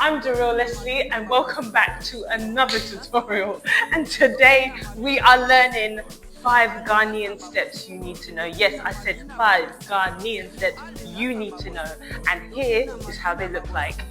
I'm DaRealLesley and welcome back to another tutorial. And today we are learning 5 Ghanaian steps you need to know. Yes, I said 5 Ghanaian steps you need to know. And here is how they look like.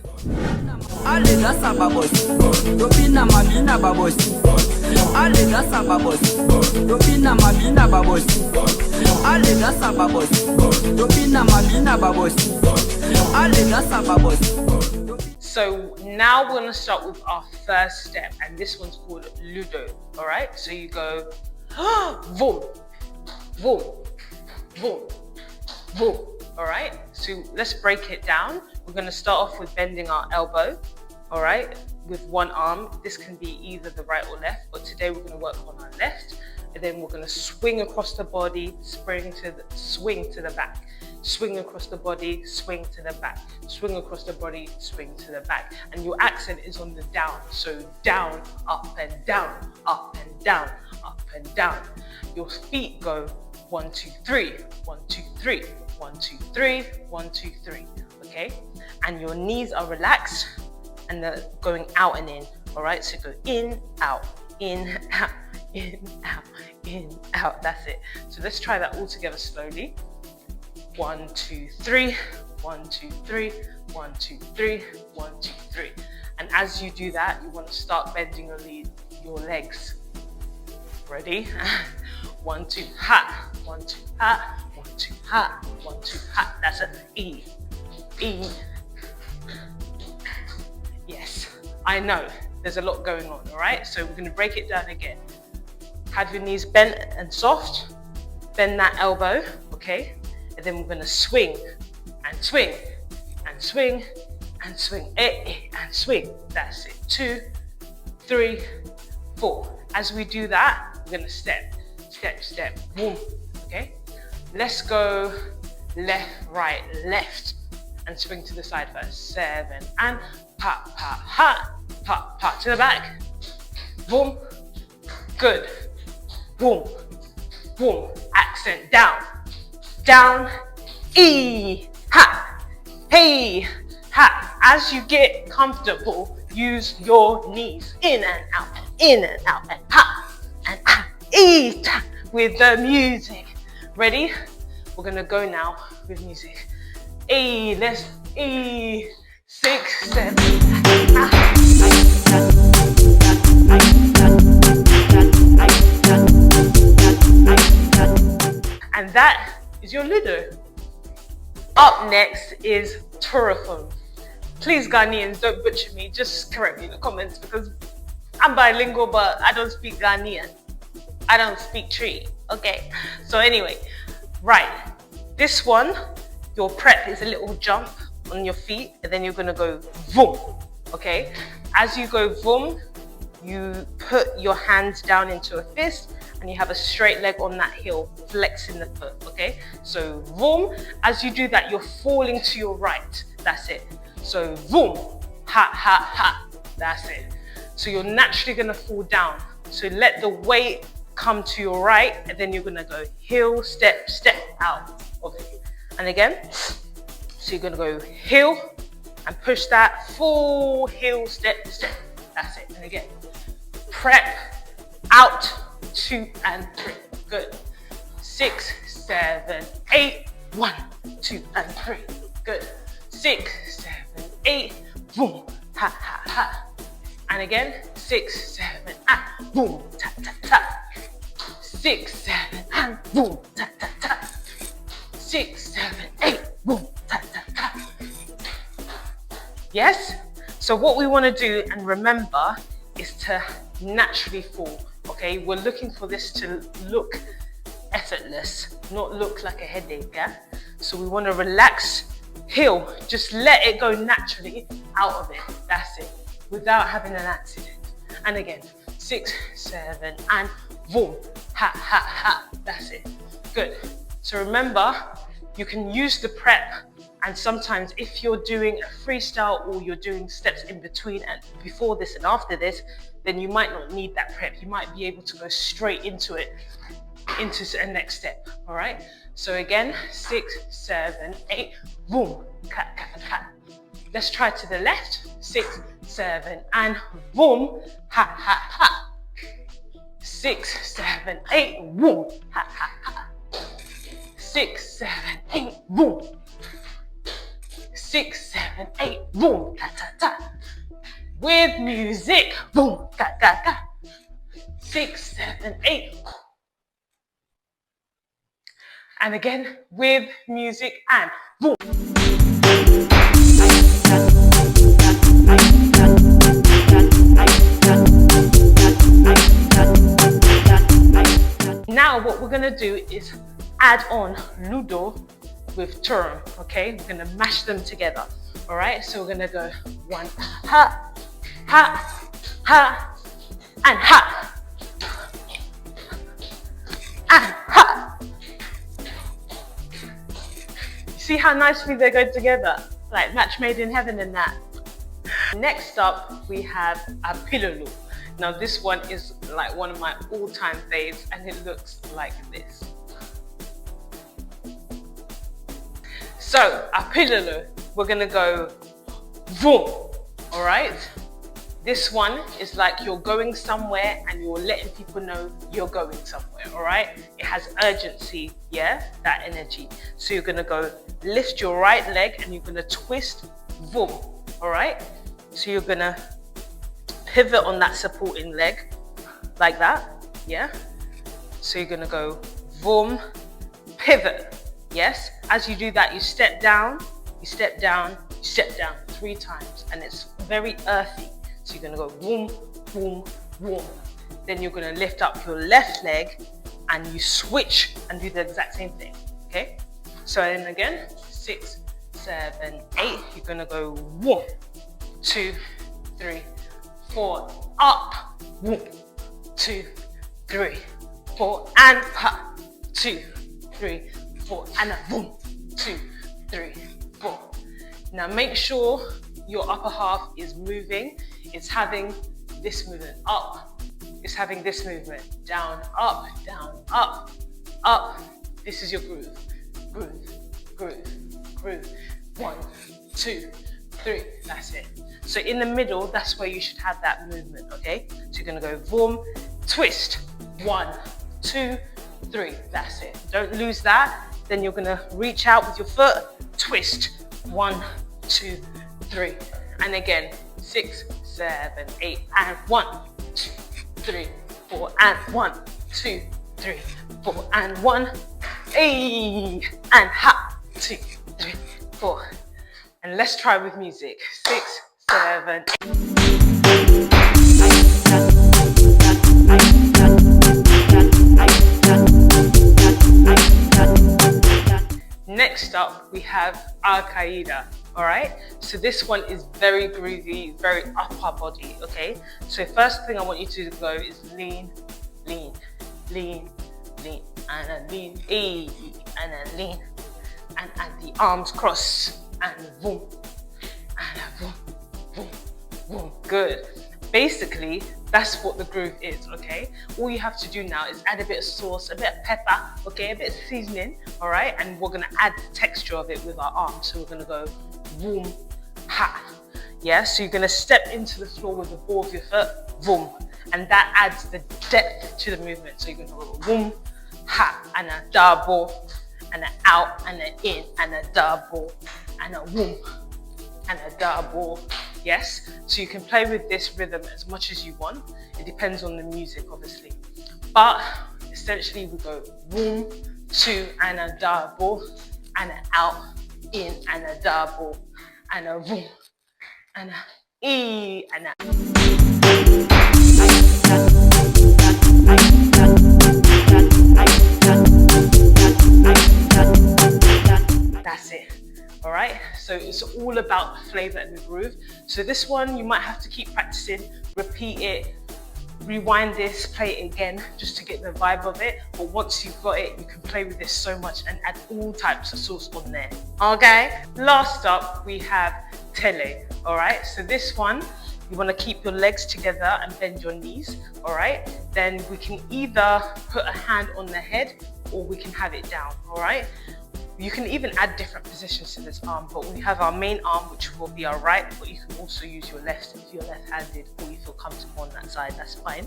So now we're going to start with our first step, and this one's called Ludo. All right, so you go boom, boom, boom, boom. All right, so let's break it down. We're going to start off with bending our elbow, all right, with one arm. This can be either the right or left, but today we're going to work on our left, and then we're going to swing across the body, swing to the back. Swing across the body, swing to the back. Swing across the body, swing to the back. And your accent is on the down. So down, up and down, up and down, up and down. Your feet go 1, 2, 3, 1, 2, 3, 1, 2, 3, 1, 2, 3. Okay? And your knees are relaxed and they're going out and in. All right? So go in, out, in, out, in, out, in, out. That's it. So let's try that all together slowly. 1, 2, 3, 1, 2, 3, 1, 2, 3, 1, 2, 3. And as you do that, you want to start bending your legs. Ready? 1, 2, ha. 1, 2, ha. 1, 2, ha. 1, 2, ha. That's an E. E. Yes, I know. There's a lot going on, all right? So we're going to break it down again. Have your knees bent and soft. Bend that elbow, okay? And then we're going to swing and swing and swing and swing and swing. That's it. 2, 3, 4. As we do that, we're going to step, step, step, boom. Okay? Let's go left, right, left, and swing to the side first. 7 and pop, pop, ha, pop, pop to the back. Boom. Good. Boom. Boom. Accent down. Down, E, ha, hey, ha. As you get comfortable, use your knees in and out, and ha, and ah, E, ta, with the music. Ready? We're gonna go now with music. E, let's E, 6, 7, and that is your Ludo. Up next is Torfom. Please, Ghanaians, don't butcher me. Just correct me in the comments because I'm bilingual, but I don't speak Ghanaian. I don't speak Tree. Okay. So anyway, right. This one, your prep is a little jump on your feet, and then you're gonna go boom. Okay. As you go boom, you put your hands down into a fist, and you have a straight leg on that heel, flexing the foot, okay? So, boom. As you do that, you're falling to your right. That's it. So, boom, ha, ha, ha. That's it. So you're naturally gonna fall down. So let the weight come to your right, and then you're gonna go heel, step, step out of it. And again, so you're gonna go heel and push that full heel, step, step. That's it. And again, prep, out, 2 and 3. Good. 6, 7, 8. 1, 2 and 3. Good. 6, 7, 8. Boom. Ha ha ha. And again. 6, 7 and boom. Ta ta ta. 6, 7 and boom. Ta ta ta. 6, 7, 8. Boom. Ta ta ta. Yes. So what we want to do and remember is to naturally fall. Okay, we're looking for this to look effortless, not look like a headache, yeah? So we want to relax, heel, just let it go naturally out of it. That's it, without having an accident. And again, 6, 7, and boom, ha, ha, ha. That's it. Good. So remember, you can use the prep, and sometimes if you're doing a freestyle or you're doing steps in between and before this and after this, then you might not need that prep. You might be able to go straight into it, into the next step, all right? So again, 6, 7, 8, boom, cut, cut, cut. Let's try to the left. 6, 7, and boom, ha, ha, ha. 6, 7, 8, boom, ha, ha, ha. 6, 7, 8, boom. 6, 7, 8, boom, ta, ta, ta. With music, boom, ga, ga, ga. 6, 7, 8. And again, with music and boom. Now what we're gonna do is add on Ludo with Torfom, okay? We're gonna mash them together, all right? So we're gonna go 1, ha, ha, ha, and ha, and ha. See how nicely they go together? Like match made in heaven and that. Next up, we have a Pilolo. Now this one is like one of my all-time faves and it looks like this. So, a Pilolo, we're gonna go boom, all right? This one is like you're going somewhere and you're letting people know you're going somewhere, all right? It has urgency, yeah, that energy. So you're gonna go lift your right leg and you're gonna twist, boom, all right? So you're gonna pivot on that supporting leg, like that, yeah? So you're gonna go boom, pivot, yes? As you do that, you step down, you step down, you step down 3 times, and it's very earthy. So you're gonna go boom, boom, boom. Then you're gonna lift up your left leg and you switch and do the exact same thing, okay? So then again, 6, 7, 8, you're gonna go 1, 2, 3, 4, up, 1, 2, 3, 4, and pa, 2, 3, 4, and a boom, 2, 3, 4. Now make sure your upper half is moving. It's having this movement up. It's having this movement down, up, up. This is your groove. Groove, groove, groove. 1, 2, 3. That's it. So in the middle, that's where you should have that movement, okay? So you're gonna go boom, twist. 1, 2, 3. That's it. Don't lose that. Then you're gonna reach out with your foot, twist. 1, 2, 3. And again, 6, 7, 8, and 1, 2, 3, 4, and 1, 2, 3, 4, and 1, hey, and ha, 2, 3, 4. And let's try with music. 6, 7, 8. Next up, we have Alkayida, all right? So this one is very groovy, very upper body, okay? So first thing I want you to go is lean, lean, lean, lean, and a lean, and a lean, and the arms cross, and boom, and a boom, boom, boom. Good. Basically, that's what the groove is, okay? All you have to do now is add a bit of sauce, a bit of pepper, okay? A bit of seasoning, all right? And we're gonna add the texture of it with our arms. So we're gonna go boom, ha. Yeah, so you're gonna step into the floor with the ball of your foot, boom. And that adds the depth to the movement. So you're gonna go boom, ha, and a double, and an out, and an in, and a double, and a boom, and a double. Yes, so you can play with this rhythm as much as you want. It depends on the music, obviously. But essentially we go boom, 2, and a double, and an out, in, and a double, and a boom, and a e, and a. That's it. All right, so it's all about the flavor and the groove. So this one, you might have to keep practicing, repeat it, rewind this, play it again, just to get the vibe of it. But once you've got it, you can play with this so much and add all types of sauce on there. Okay, last up, we have Tele. All right, so this one, you want to keep your legs together and bend your knees. All right, then we can either put a hand on the head or we can have it down. All right. You can even add different positions to this arm, but we have our main arm, which will be our right, but you can also use your left if you're left-handed or you feel comfortable on that side, that's fine.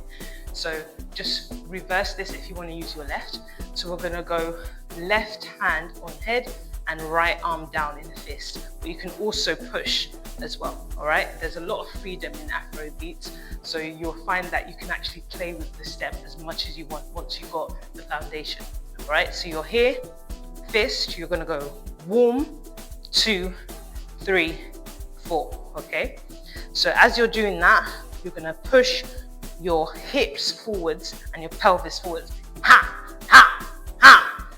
So just reverse this if you want to use your left. So we're going to go left hand on head and right arm down in the fist, but you can also push as well. All right, there's a lot of freedom in Afrobeats, so you'll find that you can actually play with the step as much as you want once you've got the foundation. All right, so you're here, fist, you're going to go 1, 2, 3, 4. Okay, so as you're doing that, you're going to push your hips forwards and your pelvis forwards. Ha, ha, ha.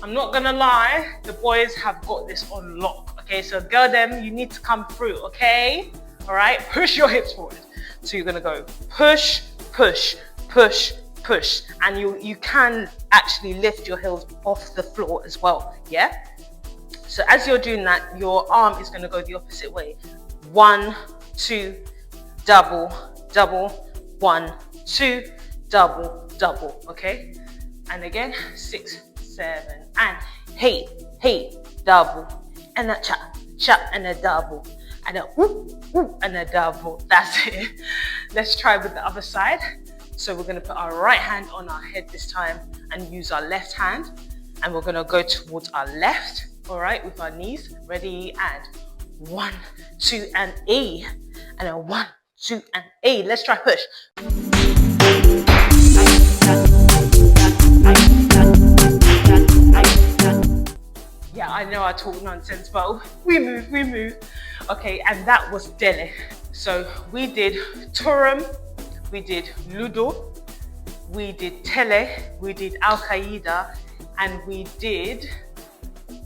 I'm not gonna lie, the boys have got this on lock. Okay, so girl them, you need to come through, okay? All right, push your hips forward. So you're gonna go push, push, push, push. And you can actually lift your heels off the floor as well, yeah? So as you're doing that, your arm is gonna go the opposite way. 1, 2, double, double, 1, 2, double, double, okay? And again, 6, 7, and hey, hey, double, and a chop, chop, and a double, and a whoop, whoop, and a double. That's it. Let's try with the other side. So we're gonna put our right hand on our head this time and use our left hand, and we're gonna go towards our left, all right, with our knees. Ready, and 1, 2, and A, and a 1, 2, and A. Let's try push. Yeah, I know I talk nonsense, but we move. Okay, and that was Tele. So we did Torfom, we did Ludo, we did Tele, we did Alkayida, and we did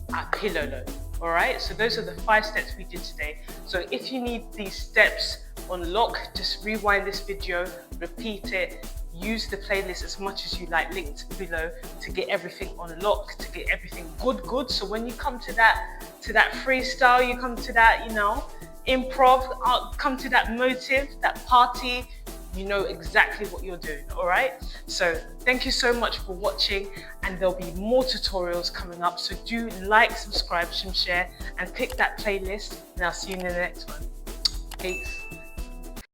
Pilolo. All right, so those are the 5 steps we did today. So if you need these steps on lock, just rewind this video, repeat it, use the playlist as much as you like linked below to get everything on lock, to get everything good. So when you come to that freestyle, you come to that, you know, improv, come to that motive, that party, you know exactly what you're doing. All right, so thank you so much for watching, and there'll be more tutorials coming up, so do like, subscribe, share, and pick that playlist, and I'll see you in the next one. Peace.